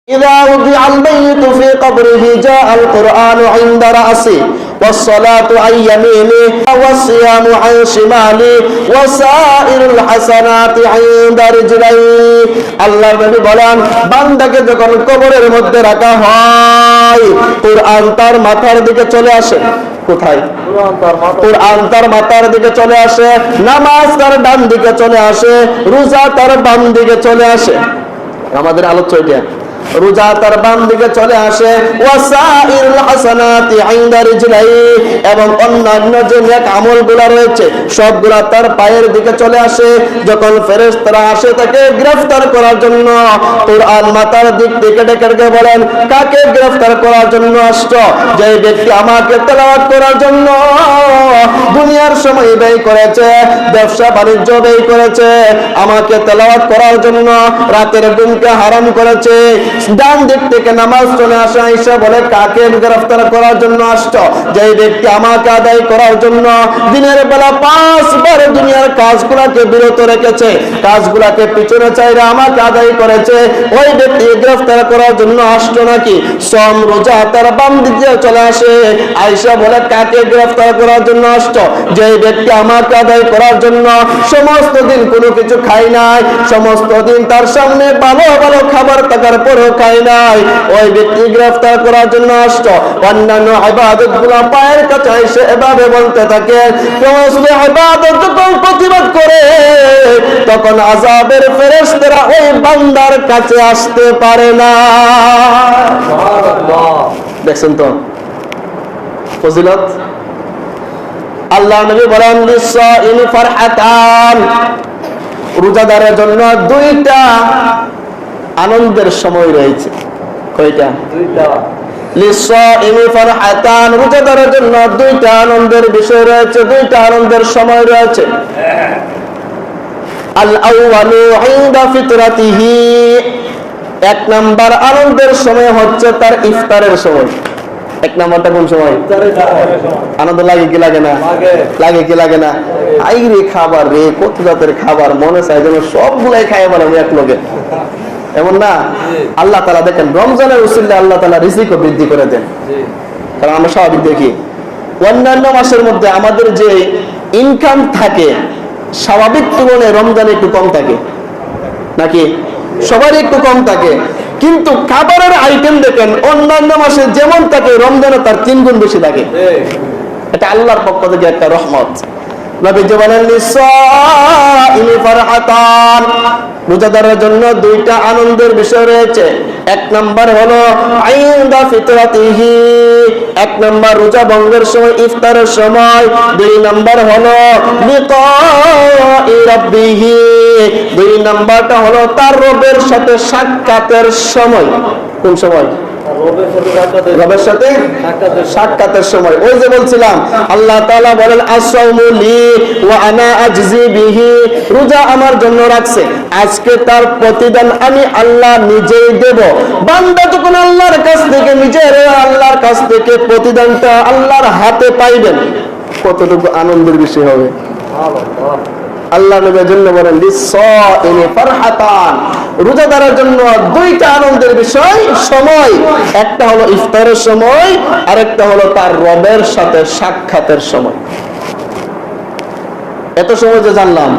إذا وضع الميت في قبره جاء القرآن عند رأسه والصلاة عن يمينه والصيام عن شماله وسائر الحسنات عند رجليه আল্লাহর নবী বলেন বান্দাকে যখন কবরের মধ্যে রাখা হয় কুরআন তার মাথার দিকে চলে আসে কোথায় কুরআন তার মাথার দিকে চলে আসে নামাজ তার ডান দিকে চলে আসে রোজা তার বাম দিকে চলে আসে আমাদের আলোচ্য এটা রোজা তার বাম দিকে চলে আসে ওয়াসাইরুল হাসানাতি ইনদা রিজলাই এবং অন্যান্য যে নেক আমলগুলো রয়েছে সবগুলা তার পায়ের দিকে চলে আসে যখন ফেরেশতারা আসে তাকে গ্রেফতার করার জন্য কুরআন মাথার দিক থেকে ডেকে বলেন কাকে গ্রেফতার করার জন্য আসছো যে ব্যক্তি আমাকে তেলাওয়াত করার জন্য দুনিয়ার সময় ব্যয় করেছে ব্যবসা বাণিজ্য ব্যয় করেছে আমাকে তেলাওয়াত করার জন্য রাতের ঘুমকে হারাম করেছে ডান দিক থেকে নামাজ চলে আসা আয়েশা বলে কাকে গ্রেফতার করার জন্য আসছো যে ব্যক্তি আমাকে আদায় করার জন্য দিনের বেলা 5 বার দুনিয়ার কাজগুলোকে বিরত রেখেছে কাজগুলোকে পিছনে চাইরে আমাকে আদায় করেছে ওই ব্যক্তি গ্রেফতার করার জন্য আসছো নাকি সম রোজা তার বাম দিকে চলে আসে আয়েশা বলে কাকে গ্রেফতার করার জন্য আসছো যে ব্যক্তি আমাকে আদায় করার জন্য সমস্ত দিন কোনো কিছু খায় নাই সমস্ত দিন তার সামনে ভালো ভালো খাবার থাকার পরও খায় নাই ওই ব্যক্তি গ্রেফতার করার জন্য আসতো অন্যান্য ইবাদতগুলো পায়ের কাছে এসে এভাবে বলতে থাকে সমস্ত ইবাদত যখন প্রতিবাদ করে তখন আযাবের ফেরেশতারা ওই বান্দার কাছে আসতে পারে না সুবহানাল্লাহ দেখছেন তো ফজিলত আল্লাহ নবী বলেন লিসাইমি ফারহাতান রোজাদারের জন্য দুইটা আনন্দের সময় রয়েছে কয়টা দুইটা লিসাইমি ফারহাতান রোজাদারের জন্য দুইটা আনন্দের বিষয় রয়েছে দুইটা আনন্দের সময় রয়েছে আল আউয়ালু ইনদা ফিতরাতিহি এক নাম্বার আনন্দের সময় হচ্ছে তার ইফতারের সময় এক নাম্বারটা কোন সময় আনন্দ লাগে কি লাগে না লাগে কি লাগে না আইরে খাবার রে কত জাতের খাবার মনে চায় যেন সবগুলাই খায় বলে এক লোকে এমন না আল্লাহ তাআলা দেখেন রমজানের উসিলায় আল্লাহ তাআলা রিজিকও বৃদ্ধি করে দেন কারণ আমরা স্বাভাবিক দেখি অন্যান্য মাসের মধ্যে আমাদের যে ইনকাম থাকে স্বাভাবিক তুলনায় রমজানে একটু কম থাকে নাকি সবারই একটু কম থাকে কিন্তু খাবারের আইটেম দেখেন অন্যান্য মাসে যেমন থাকে রমজানে তার 3 গুণ বেশি থাকে এটা আল্লাহর পক্ষ থেকে একটা রহমত নবীজি বলেন লিসাইমি ফারহাতান রোজাদারের জন্য দুইটা আনন্দের বিষয় রয়েছে এক নাম্বার হলো ইনদা ফিতরাতিহি এক নাম্বার রোজা ভঙ্গের সময় ইফতারের সময় দুই নাম্বার হলো লিকাই রাব্বিহি দুই নাম্বারটা হলো তার রবের সাথে সাক্ষাতের সময় কোন সময় রবের সাথে সাক্ষাতের সময় ওই যে বলছিলাম আল্লাহ তাআলা বলেন আস-সাওমু লি ওয়া আনা আজজি বিহি রোজা আমার জন্য রাখছে আজকে তার প্রতিদান আমি আল্লাহ নিজেই দেব বান্দা যখন আল্লাহর কাছ থেকে নিজের আল্লাহর কাছ থেকে প্রতিদানটা আল্লাহর হাতে পাইবেন কতটুকু আনন্দের বিষয় হবে আল্লাহ নবীর জন্য বলেন লিসাইমি ফারহাতান রোজাদারের জন্য দুইটা আনন্দের বিষয় সময় একটা হলো ইফতারের সময় আরেকটা হলো তার রবের সাথে সাক্ষাতের সময় এত সময় যে জানলাম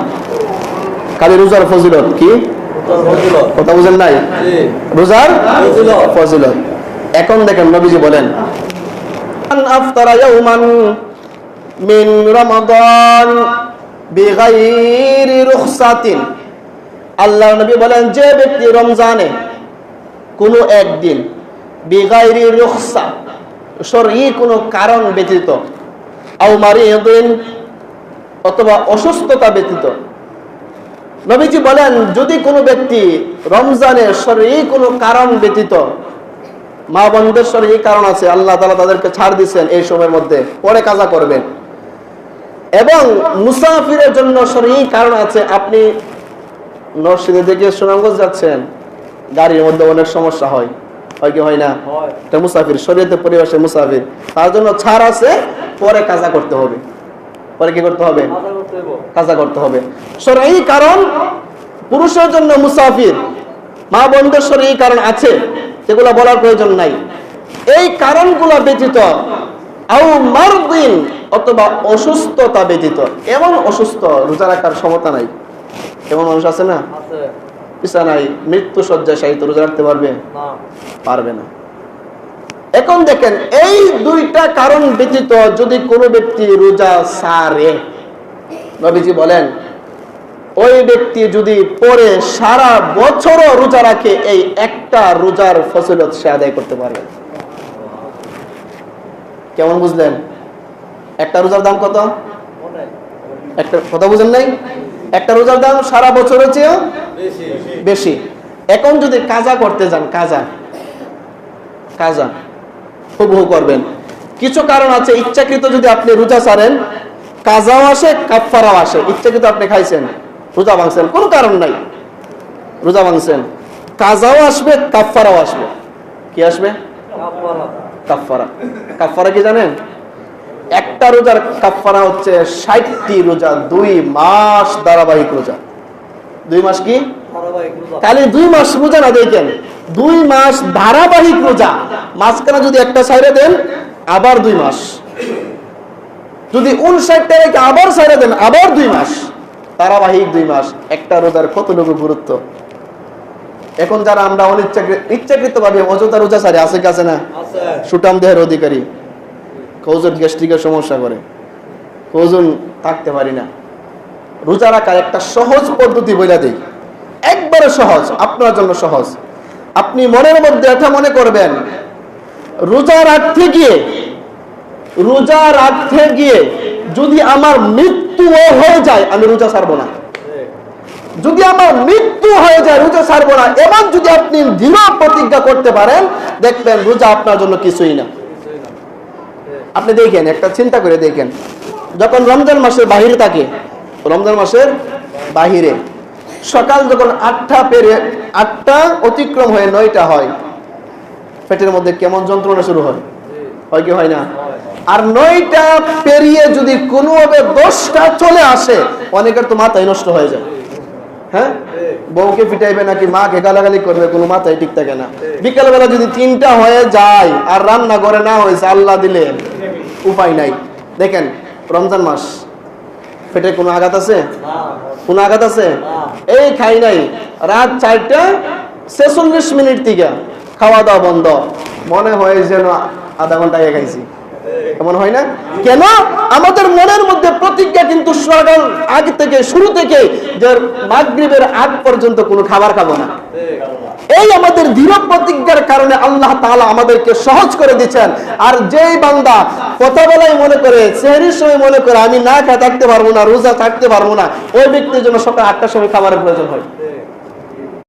খালি রোজার ফজিলত কি কথা বুঝেন নাই রোজার ফজিলত এখন দেখেন নবীজি বলেন মান আফতারা ইয়াওমান মিন রমাদান বিগাইরি রুখসাতিন আল্লাহর নবী বলেন যে ব্যক্তি রমজানে কোনো একদিন বিগাইরি রুখসা শরঈ কোনো কারণ ব্যতীত আও মারিদিন অথবা অসুস্থতা ব্যতীত নবীজি বলেন যদি কোনো ব্যক্তি রমজানে শরঈ কোনো কারণ ব্যতীত মা বোনদের শরঈ কারণ আছে আল্লাহ তাআলা তাদেরকে ছাড় দিবেন এই সময়ের মধ্যে পরে কাজা করবেন এবং মুসাফিরের জন্য শরঈ কারণ আছে আপনি নরসিংদী থেকে সুনামগঞ্জ যাচ্ছেন গাড়ির মধ্যে অনেক সমস্যা হয় কি হয় না এটা মুসাফির শরীয়তের পরিবেশে মুসাফির তার জন্য ছাড় আছে পরে কাজা করতে হবে পরে কি করতে হবে কাজা করতে হবে শরঈ কারণ পুরুষের জন্য মুসাফির মা বোনদের এই কারণ আছে, সেগুলো বলার প্রয়োজন নাই। এই কারণগুলো ব্যতীত আও মারদিন, অথবা অসুস্থতা ব্যতীত, এমন অসুস্থ রোজা রাখার ক্ষমতা নাই, এমন মানুষ আছে না? বিছানায় মৃত্যু শয্যায় শায়িত, রোজা রাখতে পারবে? পারবে না। এখন দেখেন, এই দুইটা কারণ ব্যতীত যদি কোনো ব্যক্তি রোজা ছাড়ে, নবীজি বলেন ওই ব্যক্তি যদি পরে সারা বছরও রোজা রাখে, এই একটা রোজার ফজিলত সে আদায় করতে পারবে। কেমন বুঝলেন? একটা রোজার দাম কত? একটা কথা বুঝেন নাই? একটা রোজার দাম সারা বছরের চেয়ে বেশি। এখন যদি কাজা করতে যান, কাজা হুবহু করবেন। কিছু কারণ আছে, ইচ্ছাকৃত যদি আপনি রোজা ছাড়েন, কাজাও আসে, কাফফারাও আসে। ইচ্ছাকৃত আপনি খাইছেন, রোজা ভাঙছেন, কোনো কারণ নাই, রোজা ভাঙছেন, কাজাও আসবে, কাফফারাও আসবে। কি আসবে? কাফফারা। কাফফারা কি জানেন? একটা রোজার কাফফারা হচ্ছে 60টি রোজা, 2 মাস ধারাবাহিক রোজা। 2 মাস কি? খালি 2 মাস রোজা না, দেখেন 2 মাস ধারাবাহিক রোজা। মাঝখানে যদি একটা ছাইড়ে দেন, আবার 2 মাস। যদি 59টা রেখে আবার ছাইড়ে দেন, আবার 2 মাস, ধারাবাহিক 2 মাস। একটা রোজার কতটুকু গুরুত্ব! এখন যারা আমরা ইচ্ছাকৃত ভাবে অযথা রোজা ছাড়ে, আছে কি আছে না? সুটাম দেহের অধিকারী, ওজন গ্যাস্ট্রিকের সমস্যা করে, ওজন থাকতে পারি না। রোজা রাখার একটা সহজ পদ্ধতি বলে দেই, একবারে সহজ, আপনার জন্য সহজ। আপনি মনের মধ্যে এটা মনে করবেন, রোজা রাখতে গিয়ে যদি আমার মৃত্যু হয়ে যায়, আমি রোজা ছাড়বো না। যদি আমার মৃত্যু হয়ে যায়, রোজা ছাড়বো না, এমন যদি আপনি দৃঢ় প্রতিজ্ঞা করতে পারেন, দেখবেন রোজা আপনার জন্য কিছুই না। আপনি দেখেন, একটা চিন্তা করে দেখেন, যখন রমজান মাসের বাহিরে থাকে, রমজান মাসের বাহিরে সকাল যখন 8টা অতিক্রম হয়ে 9টা হয়, পেটের মধ্যে কেমন যন্ত্রণা শুরু হয়? হয় কি হয় না? আর 9টা পেরিয়ে যদি কোনোভাবে 10টা চলে আসে, অনেকের তো মাথায় নষ্ট হয়ে যায়। হ্যাঁ, বউকে পিটাইবে নাকি মাকে গালাগালি করবে, কোনো মাথায় ঠিক থাকে না। বিকেলবেলা যদি 3টা হয়ে যায় আর রান্না করে না হয়েছে, আল্লাহ দিলে উপায় নাই। দেখেন, রমজান মাস, পেটে কোনো আঘাত আছে? কোনো আঘাত আছে? এই খাই নাই, রাত 4:46 থেকে খাওয়া দাওয়া বন্ধ, মনে হয় যেন আধা ঘন্টা আগে খাইছি, এমন হয় না? কেন? আমাদের মনের মধ্যে প্রতিজ্ঞা কিন্তু সকাল আগে থেকে, শুরু থেকে, যে মাগরিবের আগ পর্যন্ত কোনো খাবার খাবো না। এই আমাদের দৃঢ় প্রতিজ্ঞার কারণে আল্লাহ তাআলা আমাদেরকে সহজ করে দিচ্ছেন। আর যেই বান্দা কথা বলাই মনে করে, সেহরির সময় মনে করে আমি না খেয়ে থাকতে পারবো না, রোজা থাকতে পারবো না, ওই ব্যক্তির জন্য সকাল 8টার সময় খাবারের প্রয়োজন হয়।